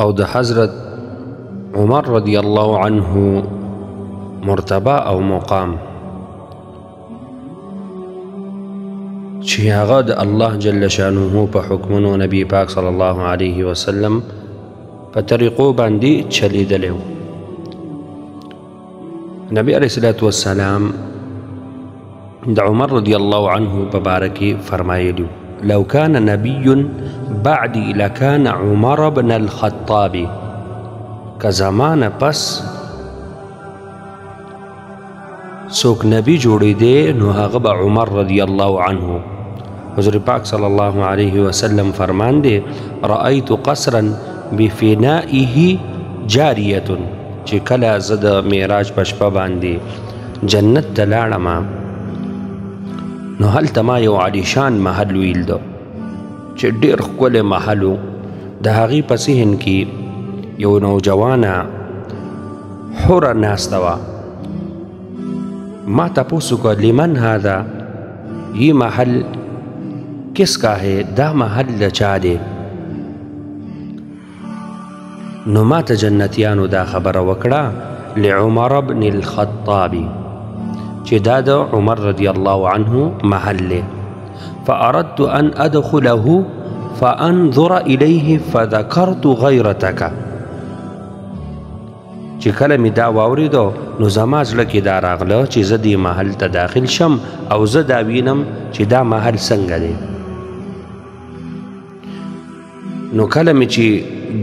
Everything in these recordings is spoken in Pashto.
او د حضرت عمر رضی الله عنه مرتبه او مقام چې هغه د الله جل شانه په حکمونو نبی پاک صلی الله علیه وسلم په طریقو باندې چلیدلی و. نبی علیه الصلاة والسلام د عمر رضی الله عنه په باره کې فرمایلی لو كان نبي بعدي لكان عمر بن الخطاب که زمانه پس څوک نبی جوړېدی نو هغه به عمر رضی الله عنه. حضور پاک صلی الله علیه وسلم فرمان دی رأیت قصرا بفنائه جاریه چې کله زه د معراج په شپه باندې جنت ته لاړم نو هلته ما یو عالیشان محل ولیدو چې ډېر ښکلی محل و. د هغې په صحن کې یو نوجوانه حوره ناسته وه. ما تپوس وکړ لمن هذا یہ محل کس کا ہے دا محل د چا دی نو ما ته جنتیانو دا خبره وکړه لعمر بن الخطاب چې دا د عمر رضی الله عنه محل دی. فأردت أن أدخله فأنظر إليه فذكرت غيرتك چې کله مې دا واورېدو نو زما زړه کې دا راغله چې زه دې محل ته داخل شم او زه دا وینم چې دا محل څنګه دی. نو کله مې چې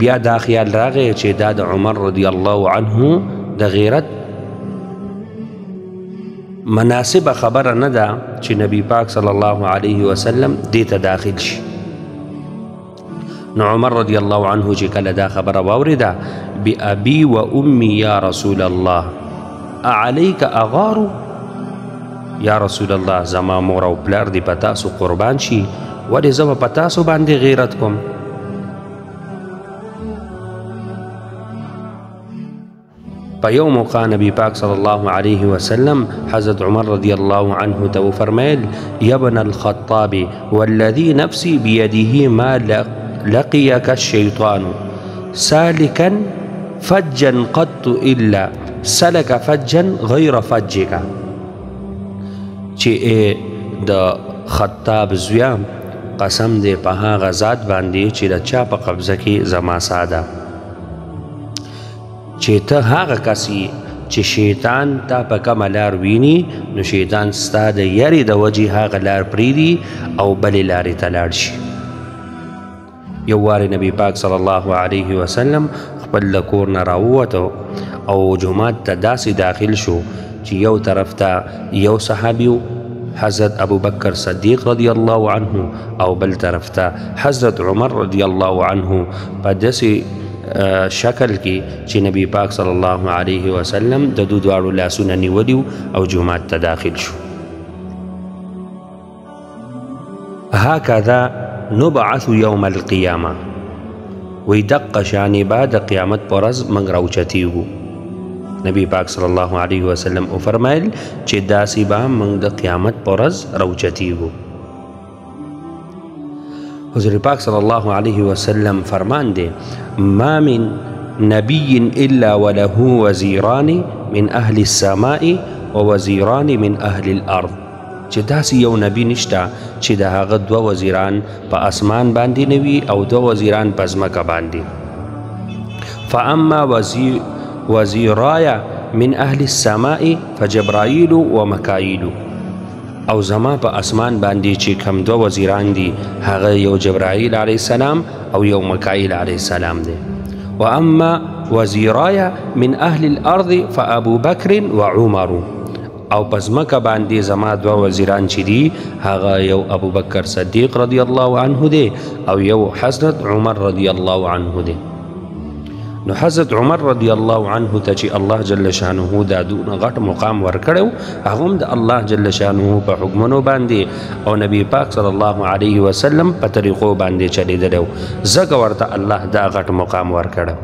بیا دا خیال راغی چې دا د عمر رضی الله عنه د غیرت مناسبه خبره نه ده چې نبی پاک صلی الله علیه وسلم دې ته داخل شي. نو عمر رضی الله عنه چې کله دا خبره واورېده بأبي وأمي یا رسول الله اعلیک اغار یا رسول الله زما مور او پلار دې په تاسو قربان شي ولې زه به په تاسو باندې غیرت کوم. په یو موقع نبی پاک صلی الله علیه وسلم حضرت عمر رضی الله عنه ته وفرمیل یا ابن الخطاب والذي نفسي بيده ما لقيك الشيطان سالكا فجا قط الا سلك فجا غير فجك چې د خطاب زویا قسم دې په هغه ذات باندې چې د چا په قبضه کې زما ساده چې ته هغه کسی چې شیطان تا په کومه لار ویني نو شیطان ستا د یاري د وجې هغه لار پرېږدي او بلې لارې ته لاړ شي. یو وارې نبی پاک صلی الله علیه وسلم خپل د کور نه راووتو او جومات ته داسې داخل شو چې یو طرف ته یو صحابي حضرت ابو بکر صدیق رضی الله عنه او بل طرف ته حضرت عمر رضی الله عنه په داسې شکل کې چې نبی پاک صلی الله علیه وسلم د دوی دواړو لاسونه نیولي او جومات ته داخل شو. هکذا نبعث یوم القیامه وی دقه شانې به د قیامت په ورځ موږ راوچتېږو. نبی پاک صلی الله علیه وسلم وفرمایل چې داسې به موږ د قیامت په ورځ راوچتېږو. حضور پاک صلی الله علیه وسلم فرمان دی ما من نبی الا وله وزیران من اهل السماء ووزیران من اهل الارض چې داسې یو نبی نشته چې د هغه دوه وزیران په اسمان باندې نه وي او دوه وزیران په ځمکه باندې. فاما وزیرای من اهل السماء فجبرائیل ومکائیل او زما په اسمان باندې چې کم دوه وزیران دي هغه یو جبرائیل علیه السلام او یو مکائیل علیه السلام دی. واما وزیرای من اهل الارض فابو بکر وعمر او په ځمکه باندې زما دوه وزیران چې دي هغه یو ابو بکر صدیق رضی الله عنه دی او یو حضرت عمر رضی الله عنه دی. نو حضرت عمر رضی الله عنه ته چې الله جل شانه دا دونه غټ مقام ورکړو هغه هم د الله جل شانه په حکمونو باندې او نبی پاک صلی الله علیه وسلم په طریقو باندې چلیدلی ځکه ورته الله دا غټ مقام ورکړو.